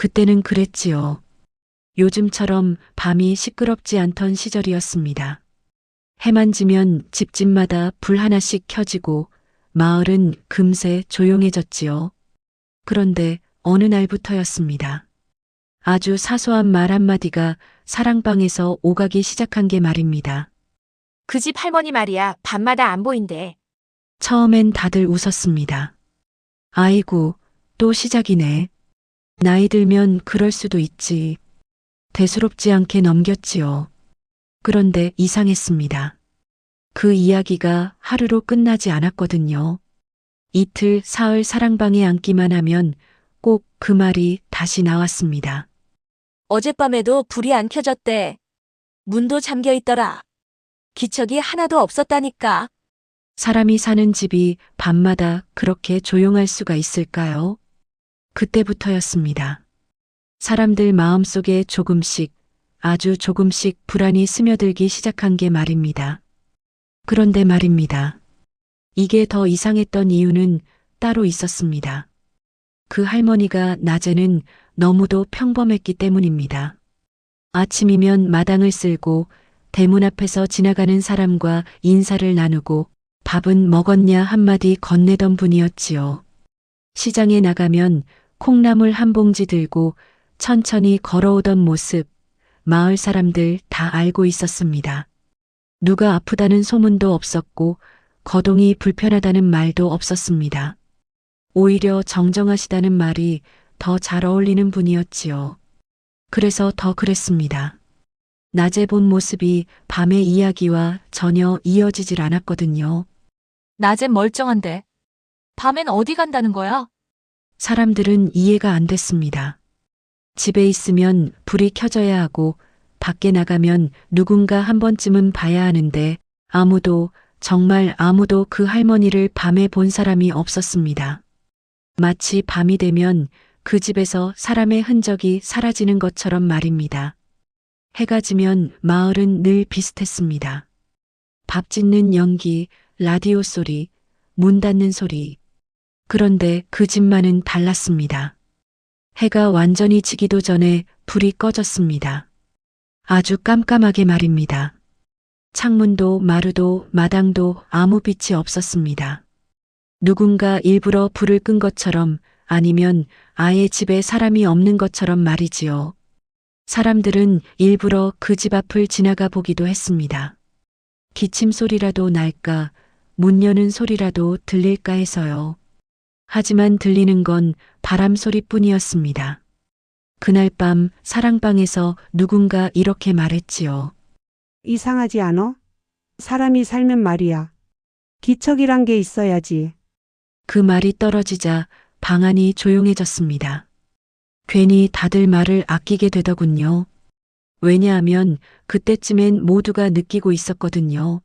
그때는 그랬지요. 요즘처럼 밤이 시끄럽지 않던 시절이었습니다. 해만 지면 집집마다 불 하나씩 켜지고 마을은 금세 조용해졌지요. 그런데 어느 날부터였습니다. 아주 사소한 말 한마디가 사랑방에서 오가기 시작한 게 말입니다. 그 집 할머니 말이야, 밤마다 안 보인대. 처음엔 다들 웃었습니다. 아이고, 또 시작이네. 나이 들면 그럴 수도 있지. 대수롭지 않게 넘겼지요. 그런데 이상했습니다. 그 이야기가 하루로 끝나지 않았거든요. 이틀, 사흘 사랑방에 앉기만 하면 꼭 그 말이 다시 나왔습니다. 어젯밤에도 불이 안 켜졌대. 문도 잠겨 있더라. 기척이 하나도 없었다니까. 사람이 사는 집이 밤마다 그렇게 조용할 수가 있을까요? 그때부터였습니다. 사람들 마음속에 조금씩, 아주 조금씩 불안이 스며들기 시작한 게 말입니다. 그런데 말입니다. 이게 더 이상했던 이유는 따로 있었습니다. 그 할머니가 낮에는 너무도 평범했기 때문입니다. 아침이면 마당을 쓸고 대문 앞에서 지나가는 사람과 인사를 나누고 밥은 먹었냐 한마디 건네던 분이었지요. 시장에 나가면 콩나물 한 봉지 들고 천천히 걸어오던 모습, 마을 사람들 다 알고 있었습니다. 누가 아프다는 소문도 없었고 거동이 불편하다는 말도 없었습니다. 오히려 정정하시다는 말이 더 잘 어울리는 분이었지요. 그래서 더 그랬습니다. 낮에 본 모습이 밤의 이야기와 전혀 이어지질 않았거든요. 낮엔 멀쩡한데. 밤엔 어디 간다는 거야? 사람들은 이해가 안 됐습니다. 집에 있으면 불이 켜져야 하고 밖에 나가면 누군가 한 번쯤은 봐야 하는데 아무도, 정말 아무도 그 할머니를 밤에 본 사람이 없었습니다. 마치 밤이 되면 그 집에서 사람의 흔적이 사라지는 것처럼 말입니다. 해가 지면 마을은 늘 비슷했습니다. 밥 짓는 연기, 라디오 소리, 문 닫는 소리. 그런데 그 집만은 달랐습니다. 해가 완전히 지기도 전에 불이 꺼졌습니다. 아주 깜깜하게 말입니다. 창문도 마루도 마당도 아무 빛이 없었습니다. 누군가 일부러 불을 끈 것처럼 아니면 아예 집에 사람이 없는 것처럼 말이지요. 사람들은 일부러 그 집 앞을 지나가 보기도 했습니다. 기침 소리라도 날까, 문 여는 소리라도 들릴까 해서요. 하지만 들리는 건 바람 소리뿐이었습니다. 그날 밤 사랑방에서 누군가 이렇게 말했지요. 이상하지 않어? 사람이 살면 말이야. 기척이란 게 있어야지. 그 말이 떨어지자 방 안이 조용해졌습니다. 괜히 다들 말을 아끼게 되더군요. 왜냐하면 그때쯤엔 모두가 느끼고 있었거든요.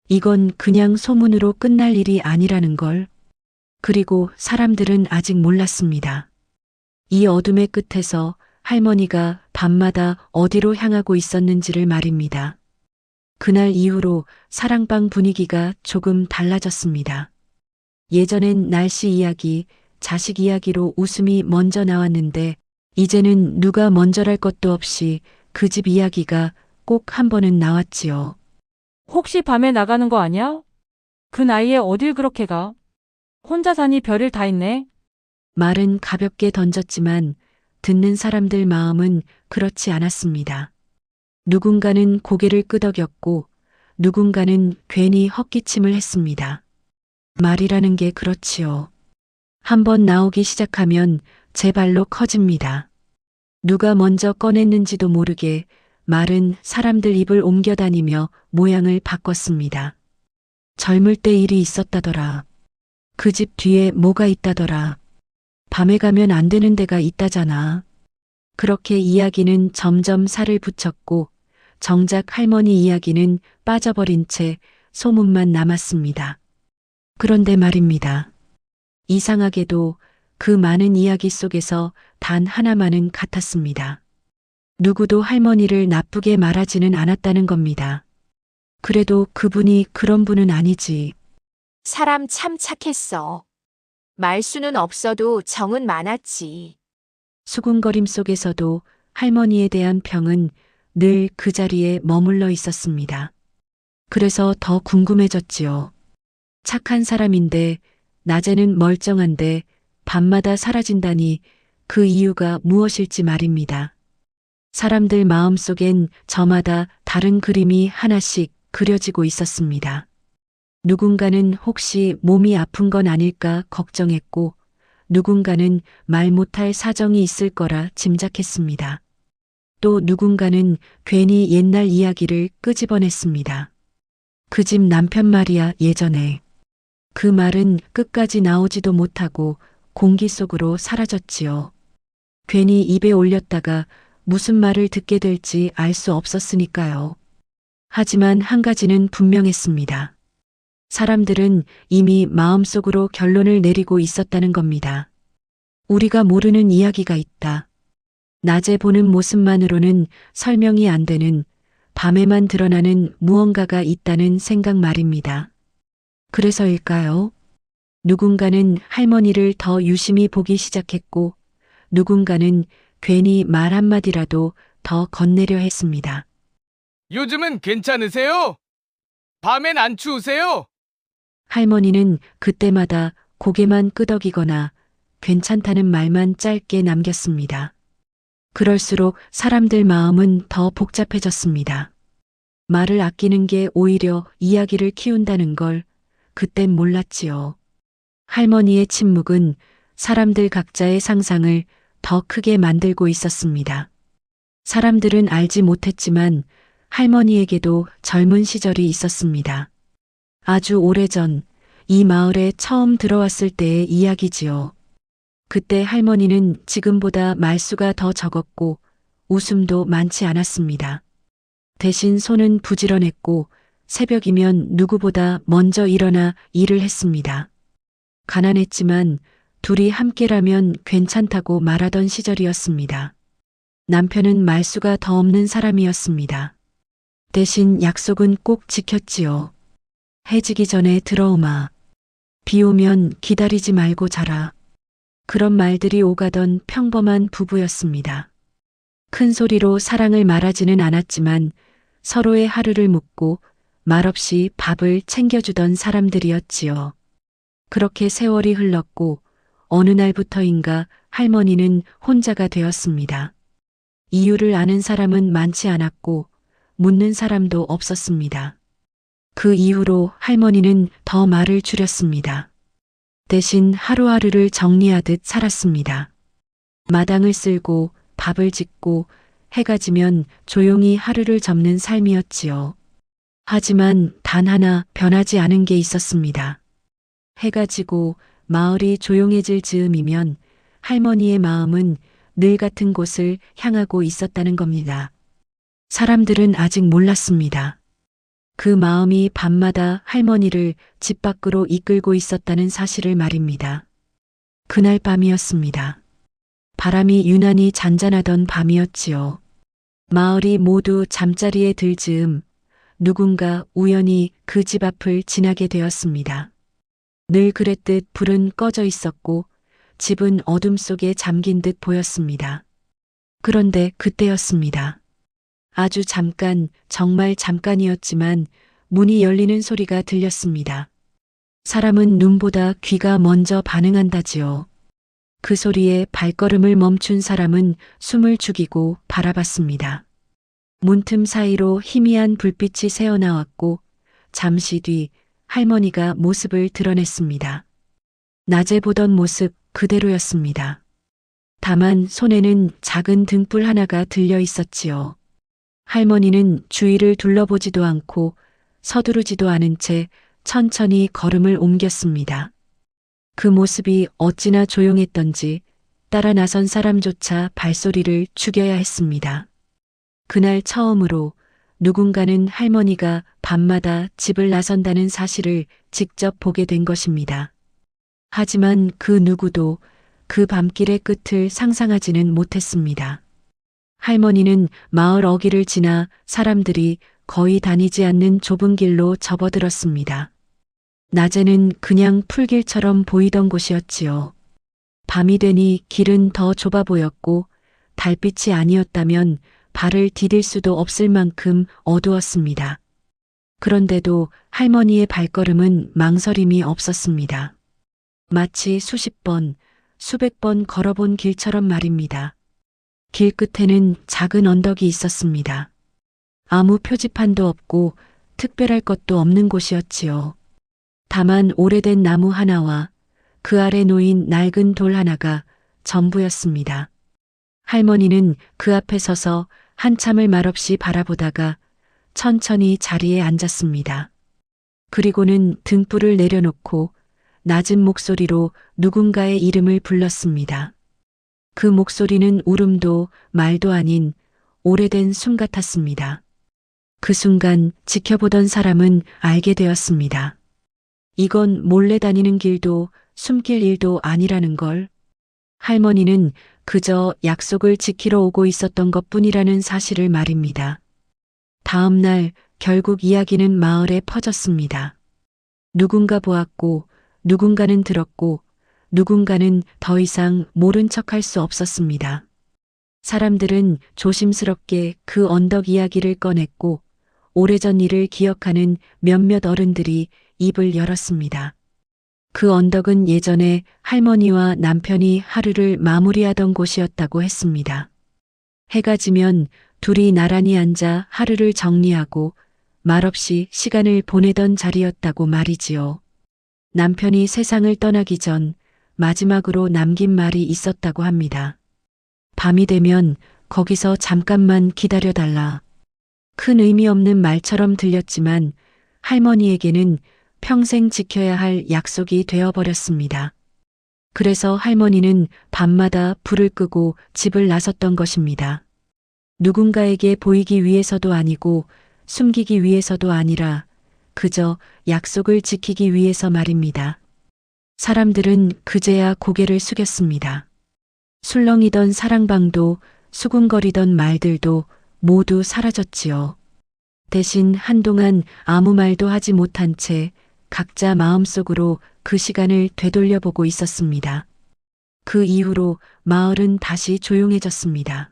이건 그냥 소문으로 끝날 일이 아니라는 걸. 그리고 사람들은 아직 몰랐습니다. 이 어둠의 끝에서 할머니가 밤마다 어디로 향하고 있었는지를 말입니다. 그날 이후로 사랑방 분위기가 조금 달라졌습니다. 예전엔 날씨 이야기, 자식 이야기로 웃음이 먼저 나왔는데 이제는 누가 먼저랄 것도 없이 그 집 이야기가 꼭 한 번은 나왔지요. 혹시 밤에 나가는 거 아니야? 그 나이에 어딜 그렇게 가? 혼자 사니 별일 다 있네. 말은 가볍게 던졌지만 듣는 사람들 마음은 그렇지 않았습니다. 누군가는 고개를 끄덕였고 누군가는 괜히 헛기침을 했습니다. 말이라는 게 그렇지요. 한번 나오기 시작하면 제 발로 커집니다. 누가 먼저 꺼냈는지도 모르게 말은 사람들 입을 옮겨다니며 모양을 바꿨습니다. 젊을 때 일이 있었다더라. 그 집 뒤에 뭐가 있다더라. 밤에 가면 안 되는 데가 있다잖아. 그렇게 이야기는 점점 살을 붙였고 정작 할머니 이야기는 빠져버린 채 소문만 남았습니다. 그런데 말입니다. 이상하게도 그 많은 이야기 속에서 단 하나만은 같았습니다. 누구도 할머니를 나쁘게 말하지는 않았다는 겁니다. 그래도 그분이 그런 분은 아니지. 사람 참 착했어. 말수는 없어도 정은 많았지. 수군거림 속에서도 할머니에 대한 평은 늘 그 자리에 머물러 있었습니다. 그래서 더 궁금해졌지요. 착한 사람인데 낮에는 멀쩡한데 밤마다 사라진다니 그 이유가 무엇일지 말입니다. 사람들 마음속엔 저마다 다른 그림이 하나씩 그려지고 있었습니다. 누군가는 혹시 몸이 아픈 건 아닐까 걱정했고, 누군가는 말 못할 사정이 있을 거라 짐작했습니다. 또 누군가는 괜히 옛날 이야기를 끄집어냈습니다. 그 집 남편 말이야 예전에. 그 말은 끝까지 나오지도 못하고 공기 속으로 사라졌지요. 괜히 입에 올렸다가 무슨 말을 듣게 될지 알 수 없었으니까요. 하지만 한 가지는 분명했습니다. 사람들은 이미 마음속으로 결론을 내리고 있었다는 겁니다. 우리가 모르는 이야기가 있다. 낮에 보는 모습만으로는 설명이 안 되는, 밤에만 드러나는 무언가가 있다는 생각 말입니다. 그래서일까요? 누군가는 할머니를 더 유심히 보기 시작했고, 누군가는 괜히 말 한마디라도 더 건네려 했습니다. 요즘은 괜찮으세요? 밤엔 안 추우세요? 할머니는 그때마다 고개만 끄덕이거나 괜찮다는 말만 짧게 남겼습니다. 그럴수록 사람들 마음은 더 복잡해졌습니다. 말을 아끼는 게 오히려 이야기를 키운다는 걸 그땐 몰랐지요. 할머니의 침묵은 사람들 각자의 상상을 더 크게 만들고 있었습니다. 사람들은 알지 못했지만 할머니에게도 젊은 시절이 있었습니다. 아주 오래전 이 마을에 처음 들어왔을 때의 이야기지요. 그때 할머니는 지금보다 말수가 더 적었고 웃음도 많지 않았습니다. 대신 손은 부지런했고 새벽이면 누구보다 먼저 일어나 일을 했습니다. 가난했지만 둘이 함께라면 괜찮다고 말하던 시절이었습니다. 남편은 말수가 더 없는 사람이었습니다. 대신 약속은 꼭 지켰지요. 해지기 전에 들어오마. 비 오면 기다리지 말고 자라. 그런 말들이 오가던 평범한 부부였습니다. 큰 소리로 사랑을 말하지는 않았지만 서로의 하루를 묻고 말없이 밥을 챙겨주던 사람들이었지요. 그렇게 세월이 흘렀고 어느 날부터인가 할머니는 혼자가 되었습니다. 이유를 아는 사람은 많지 않았고 묻는 사람도 없었습니다. 그 이후로 할머니는 더 말을 줄였습니다. 대신 하루하루를 정리하듯 살았습니다. 마당을 쓸고 밥을 짓고 해가 지면 조용히 하루를 접는 삶이었지요. 하지만 단 하나 변하지 않은 게 있었습니다. 해가 지고 마을이 조용해질 즈음이면 할머니의 마음은 늘 같은 곳을 향하고 있었다는 겁니다. 사람들은 아직 몰랐습니다. 그 마음이 밤마다 할머니를 집 밖으로 이끌고 있었다는 사실을 말입니다. 그날 밤이었습니다. 바람이 유난히 잔잔하던 밤이었지요. 마을이 모두 잠자리에 들 즈음 누군가 우연히 그 집 앞을 지나게 되었습니다. 늘 그랬듯 불은 꺼져 있었고 집은 어둠 속에 잠긴 듯 보였습니다. 그런데 그때였습니다. 아주 잠깐, 정말 잠깐이었지만 문이 열리는 소리가 들렸습니다. 사람은 눈보다 귀가 먼저 반응한다지요. 그 소리에 발걸음을 멈춘 사람은 숨을 죽이고 바라봤습니다. 문틈 사이로 희미한 불빛이 새어나왔고 잠시 뒤 할머니가 모습을 드러냈습니다. 낮에 보던 모습 그대로였습니다. 다만 손에는 작은 등불 하나가 들려 있었지요. 할머니는 주위를 둘러보지도 않고 서두르지도 않은 채 천천히 걸음을 옮겼습니다. 그 모습이 어찌나 조용했던지 따라 나선 사람조차 발소리를 죽여야 했습니다. 그날 처음으로 누군가는 할머니가 밤마다 집을 나선다는 사실을 직접 보게 된 것입니다. 하지만 그 누구도 그 밤길의 끝을 상상하지는 못했습니다. 할머니는 마을 어귀를 지나 사람들이 거의 다니지 않는 좁은 길로 접어들었습니다. 낮에는 그냥 풀길처럼 보이던 곳이었지요. 밤이 되니 길은 더 좁아 보였고 달빛이 아니었다면 발을 디딜 수도 없을 만큼 어두웠습니다. 그런데도 할머니의 발걸음은 망설임이 없었습니다. 마치 수십 번, 수백 번 걸어본 길처럼 말입니다. 길 끝에는 작은 언덕이 있었습니다. 아무 표지판도 없고 특별할 것도 없는 곳이었지요. 다만 오래된 나무 하나와 그 아래 놓인 낡은 돌 하나가 전부였습니다. 할머니는 그 앞에 서서 한참을 말없이 바라보다가 천천히 자리에 앉았습니다. 그리고는 등불을 내려놓고 낮은 목소리로 누군가의 이름을 불렀습니다. 그 목소리는 울음도 말도 아닌 오래된 숨 같았습니다. 그 순간 지켜보던 사람은 알게 되었습니다. 이건 몰래 다니는 길도 숨길 일도 아니라는 걸. 할머니는 그저 약속을 지키러 오고 있었던 것뿐이라는 사실을 말입니다. 다음 날 결국 이야기는 마을에 퍼졌습니다. 누군가 보았고 누군가는 들었고 누군가는 더 이상 모른 척할 수 없었습니다. 사람들은 조심스럽게 그 언덕 이야기를 꺼냈고 오래전 일을 기억하는 몇몇 어른들이 입을 열었습니다. 그 언덕은 예전에 할머니와 남편이 하루를 마무리하던 곳이었다고 했습니다. 해가 지면 둘이 나란히 앉아 하루를 정리하고 말없이 시간을 보내던 자리였다고 말이지요. 남편이 세상을 떠나기 전 마지막으로 남긴 말이 있었다고 합니다. 밤이 되면 거기서 잠깐만 기다려달라. 큰 의미 없는 말처럼 들렸지만 할머니에게는 평생 지켜야 할 약속이 되어버렸습니다. 그래서 할머니는 밤마다 불을 끄고 집을 나섰던 것입니다. 누군가에게 보이기 위해서도 아니고 숨기기 위해서도 아니라 그저 약속을 지키기 위해서 말입니다. 사람들은 그제야 고개를 숙였습니다. 술렁이던 사랑방도 수군거리던 말들도 모두 사라졌지요. 대신 한동안 아무 말도 하지 못한 채 각자 마음속으로 그 시간을 되돌려보고 있었습니다. 그 이후로 마을은 다시 조용해졌습니다.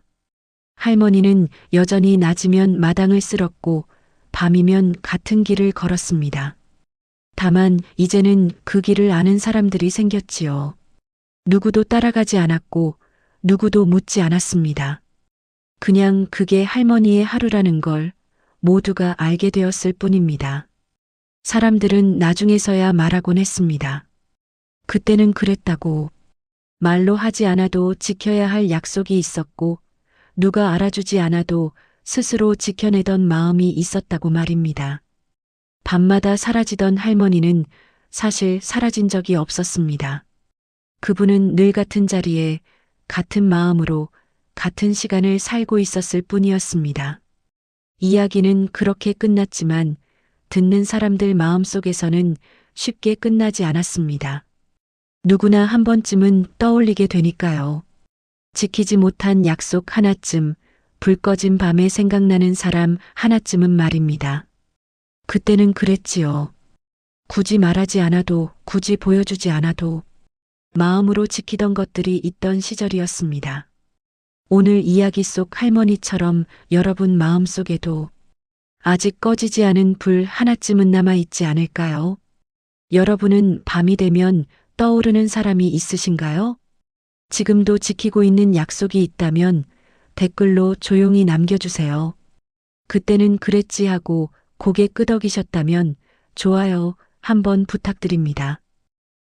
할머니는 여전히 낮이면 마당을 쓸었고 밤이면 같은 길을 걸었습니다. 다만 이제는 그 길을 아는 사람들이 생겼지요. 누구도 따라가지 않았고 누구도 묻지 않았습니다. 그냥 그게 할머니의 하루라는 걸 모두가 알게 되었을 뿐입니다. 사람들은 나중에서야 말하곤 했습니다. 그때는 그랬다고. 말로 하지 않아도 지켜야 할 약속이 있었고 누가 알아주지 않아도 스스로 지켜내던 마음이 있었다고 말입니다. 밤마다 사라지던 할머니는 사실 사라진 적이 없었습니다. 그분은 늘 같은 자리에 같은 마음으로 같은 시간을 살고 있었을 뿐이었습니다. 이야기는 그렇게 끝났지만 듣는 사람들 마음속에서는 쉽게 끝나지 않았습니다. 누구나 한 번쯤은 떠올리게 되니까요. 지키지 못한 약속 하나쯤, 불 꺼진 밤에 생각나는 사람 하나쯤은 말입니다. 그때는 그랬지요. 굳이 말하지 않아도, 굳이 보여주지 않아도 마음으로 지키던 것들이 있던 시절이었습니다. 오늘 이야기 속 할머니처럼 여러분 마음속에도 아직 꺼지지 않은 불 하나쯤은 남아있지 않을까요? 여러분은 밤이 되면 떠오르는 사람이 있으신가요? 지금도 지키고 있는 약속이 있다면 댓글로 조용히 남겨주세요. 그때는 그랬지 하고 고개 끄덕이셨다면 좋아요 한번 부탁드립니다.